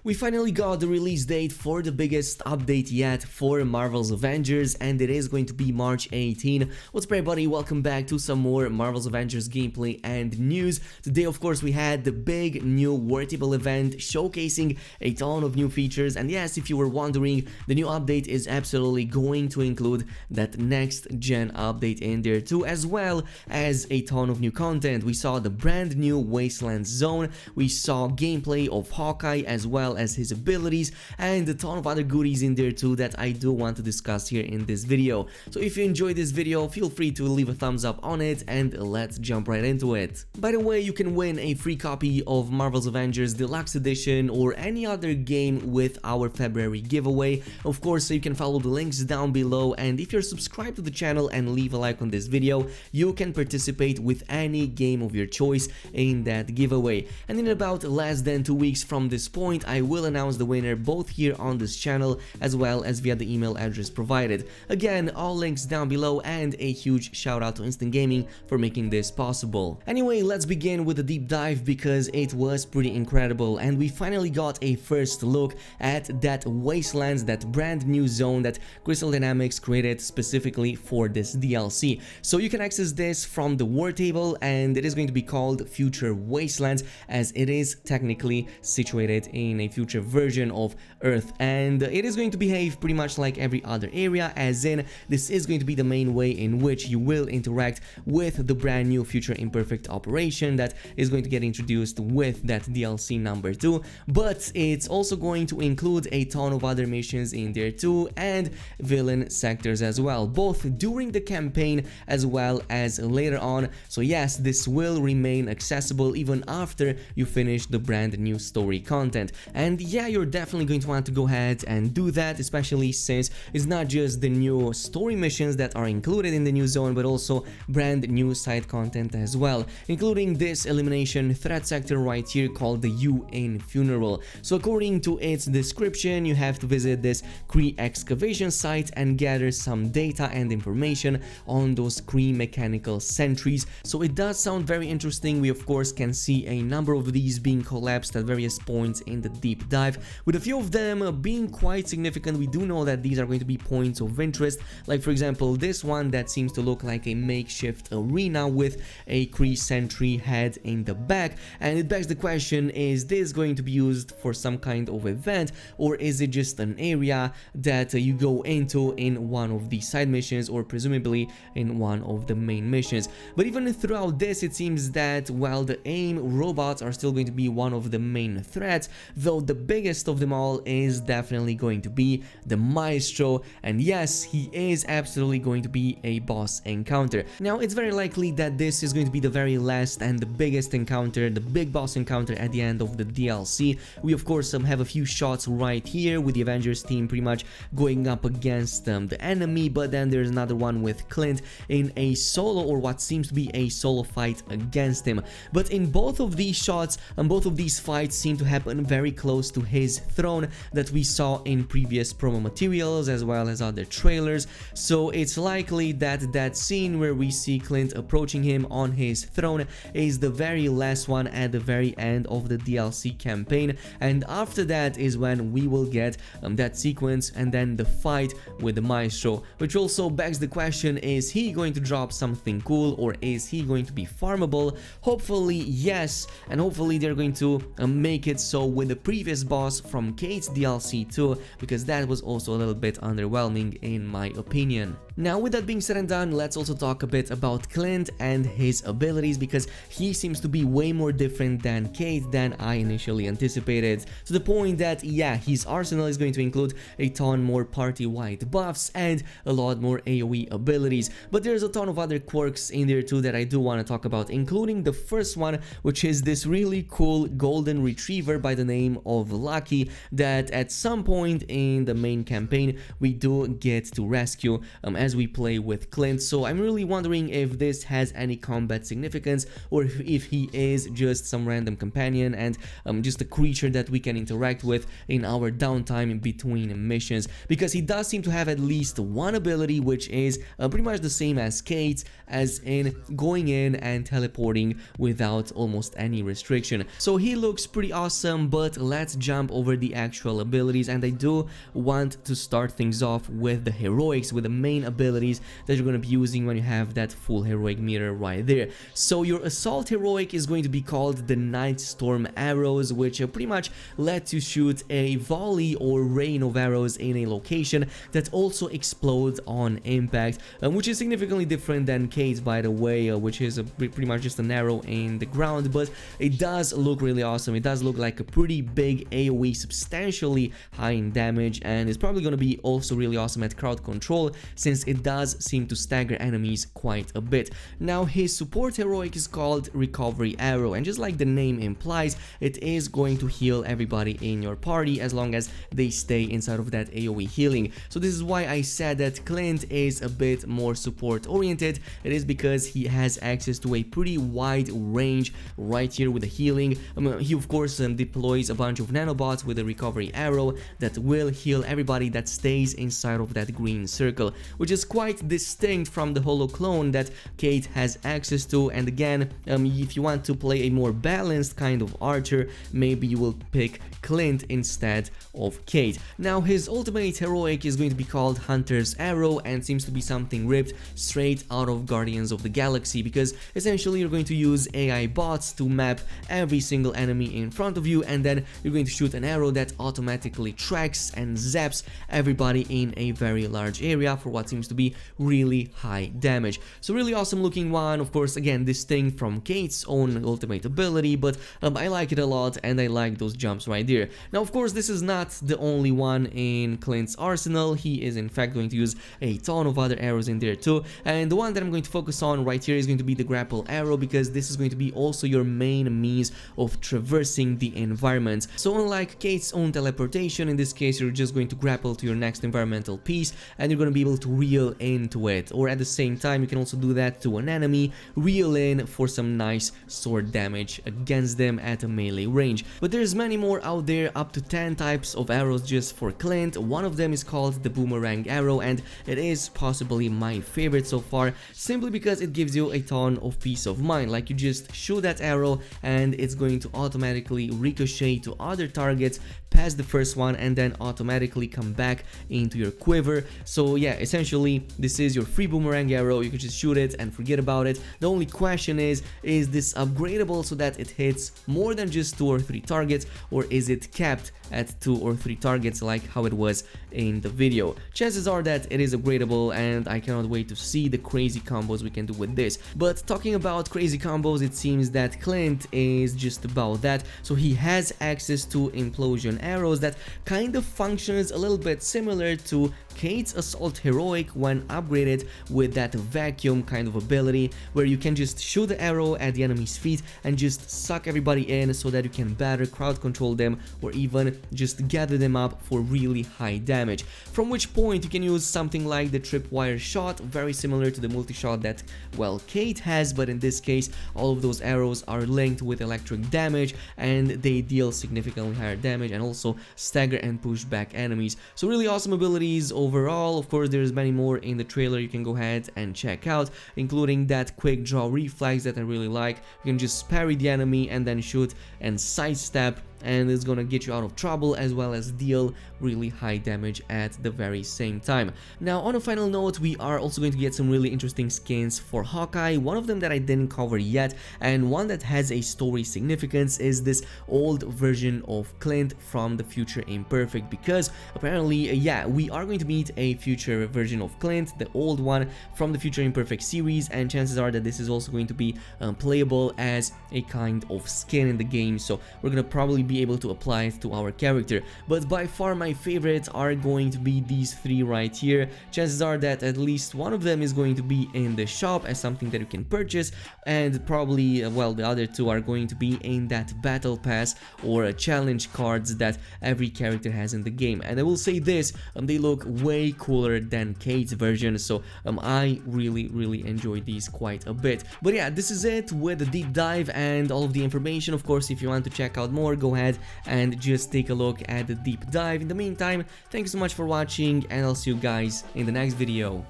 We finally got the release date for the biggest update yet for Marvel's Avengers, and it is going to be March 18. What's up everybody, welcome back to some more Marvel's Avengers gameplay and news. Today of course we had the big new War Table event showcasing a ton of new features, and yes, if you were wondering, the new update is absolutely going to include that next gen update in there too, as well as a ton of new content. We saw the brand new Wastelands zone, we saw gameplay of Hawkeye as well as his abilities, and a ton of other goodies in there too that I do want to discuss here in this video. So if you enjoyed this video, feel free to leave a thumbs up on it and let's jump right into it. By the way, you can win a free copy of Marvel's Avengers Deluxe Edition or any other game with our February giveaway. Of course, you can follow the links down below, and if you're subscribed to the channel and leave a like on this video, you can participate with any game of your choice in that giveaway. And in about less than 2 weeks from this point, I will announce the winner both here on this channel as well as via the email address provided. Again, all links down below, and a huge shout out to Instant Gaming for making this possible. Anyway, let's begin with a deep dive because it was pretty incredible, and we finally got a first look at that Wastelands, that brand new zone that Crystal Dynamics created specifically for this DLC. So you can access this from the War Table, and it is going to be called Future Wastelands as it is technically situated in a future version of Earth, and it is going to behave pretty much like every other area, as in this is going to be the main way in which you will interact with the brand new future imperfect operation that is going to get introduced with that DLC number 2, but it's also going to include a ton of other missions in there too, and villain sectors as well, both during the campaign as well as later on. So yes, this will remain accessible even after you finish the brand new story content. And yeah, you're definitely going to want to go ahead and do that, especially since it's not just the new story missions that are included in the new zone, but also brand new side content as well, including this elimination threat sector right here called the UN Funeral. So according to its description, you have to visit this Kree excavation site and gather some data and information on those Kree mechanical sentries. So it does sound very interesting. We of course can see a number of these being collapsed at various points in the deep dive, with a few of them being quite significant. We do know that these are going to be points of interest, like for example this one that seems to look like a makeshift arena with a Kree sentry head in the back, and it begs the question, is this going to be used for some kind of event, or is it just an area that you go into in one of the side missions, or presumably in one of the main missions? But even throughout this, it seems that while the AIM robots are still going to be one of the main threats, though the biggest of them all is definitely going to be the Maestro, and yes, he is absolutely going to be a boss encounter. Now, it's very likely that this is going to be the very last and the biggest encounter, the big boss encounter at the end of the DLC. We of course have a few shots right here with the Avengers team pretty much going up against the enemy, but then there's another one with Clint in a solo, or what seems to be a solo fight against him. But in both of these shots and both of these fights seem to happen very close to his throne that we saw in previous promo materials as well as other trailers. So it's likely that that scene where we see Clint approaching him on his throne is the very last one at the very end of the DLC campaign, and after that is when we will get that sequence and then the fight with the Maestro, which also begs the question, is he going to drop something cool, or is he going to be farmable? Hopefully yes, and hopefully they're going to make it so with the previous boss from Kate's DLC too, because that was also a little bit underwhelming in my opinion. Now, with that being said and done, let's also talk a bit about Clint and his abilities, because he seems to be way more different than Kate than I initially anticipated, to the point that yeah, his arsenal is going to include a ton more party-wide buffs and a lot more AoE abilities, but there's a ton of other quirks in there too that I do want to talk about, including the first one, which is this really cool golden retriever by the name of Lucky that at some point in the main campaign we do get to rescue as we play with Clint. So I'm really wondering if this has any combat significance, or if he is just some random companion and just a creature that we can interact with in our downtime in between missions, because he does seem to have at least one ability which is pretty much the same as Kate's, as in going in and teleporting without almost any restriction. So he looks pretty awesome, but let's jump over the actual abilities, and I do want to start things off with the heroics, with the main abilities that you're going to be using when you have that full heroic meter right there. So your assault heroic is going to be called the Night Storm arrows, which pretty much lets you shoot a volley or rain of arrows in a location that also explodes on impact, which is significantly different than Kate's, by the way, which is pretty much just an arrow in the ground, but it does look really awesome. It does look like a pretty big AoE, substantially high in damage, and it's probably going to be also really awesome at crowd control, since it does seem to stagger enemies quite a bit. Now his support heroic is called Recovery Arrow, and just like the name implies, it is going to heal everybody in your party as long as they stay inside of that AoE healing. So this is why I said that Clint is a bit more support oriented. It is because he has access to a pretty wide range right here with the healing. He of course deploys a bunch of nanobots with a recovery arrow that will heal everybody that stays inside of that green circle, which is quite distinct from the holo clone that Kate has access to. And again, if you want to play a more balanced kind of archer, maybe you will pick Clint instead of Kate. Now his ultimate heroic is going to be called Hunter's Arrow, and seems to be something ripped straight out of Guardians of the Galaxy, because essentially you're going to use AI bots to map every single enemy in front of you, and then you're going to shoot an arrow that automatically tracks and zaps everybody in a very large area for what seems to be really high damage. So really awesome looking one, of course, again distinct from Kate's own ultimate ability, but I like it a lot, and I like those jumps right there. Now of course this is not the only one in Clint's arsenal. He is in fact going to use a ton of other arrows in there too, and the one that I'm going to focus on right here is going to be the grapple arrow, because this is going to be also your main means of traversing the environment. So unlike Kate's own teleportation, in this case you're just going to grapple to your next environmental piece and you're going to be able to reel into it, or at the same time you can also do that to an enemy, reel in for some nice sword damage against them at a melee range. But there's many more out there, up to 10 types of arrows just for Clint. One of them is called the boomerang arrow, and it is possibly my favorite so far, simply because it gives you a ton of peace of mind. Like, you just shoot that arrow and it's going to automatically ricochet to other targets past the first one and then automatically come back into your quiver. So yeah, essentially this is your free boomerang arrow. You can just shoot it and forget about it. The only question is this upgradable so that it hits more than just 2 or 3 targets, or is it capped at 2 or 3 targets like how it was in the video? Chances are that it is upgradable, and I cannot wait to see the crazy combos we can do with this. But talking about crazy combos, it seems that Clint is just about that. So he has access to implosion arrows that kind of functions a little bit similar to Kate's assault heroic when upgraded with that vacuum kind of ability, where you can just shoot the arrow at the enemy's feet and just suck everybody in so that you can better crowd control them, or even just gather them up for really high damage. From which point you can use something like the tripwire shot, very similar to the multi-shot that, well, Kate has, but in this case all of those arrows are linked with electric damage and they deal significantly higher damage and also stagger and push back enemies. So really awesome abilities overall. Of course, there's many more in the trailer you can go ahead and check out, including that quick draw reflex that I really like. You can just parry the enemy and then shoot and sidestep, and it's gonna get you out of trouble as well as deal really high damage at the very same time. Now, on a final note, we are also going to get some really interesting skins for Hawkeye. One of them that I didn't cover yet, and one that has a story significance, is this old version of Clint from the Future Imperfect, because apparently, yeah, we are going to meet a future version of Clint, the old one from the Future Imperfect series, and chances are that this is also going to be playable as a kind of skin in the game, so we're gonna probably be able to apply it to our character. But by far my favorites are going to be these 3 right here. Chances are that at least one of them is going to be in the shop as something that you can purchase, and probably, well, the other 2 are going to be in that battle pass or challenge cards that every character has in the game. And I will say this, they look way cooler than Kate's version, so I really enjoy these quite a bit. But yeah, this is it with the deep dive and all of the information. Of course, if you want to check out more, go ahead and just take a look at the deep dive. In the meantime, thank you so much for watching, and I'll see you guys in the next video.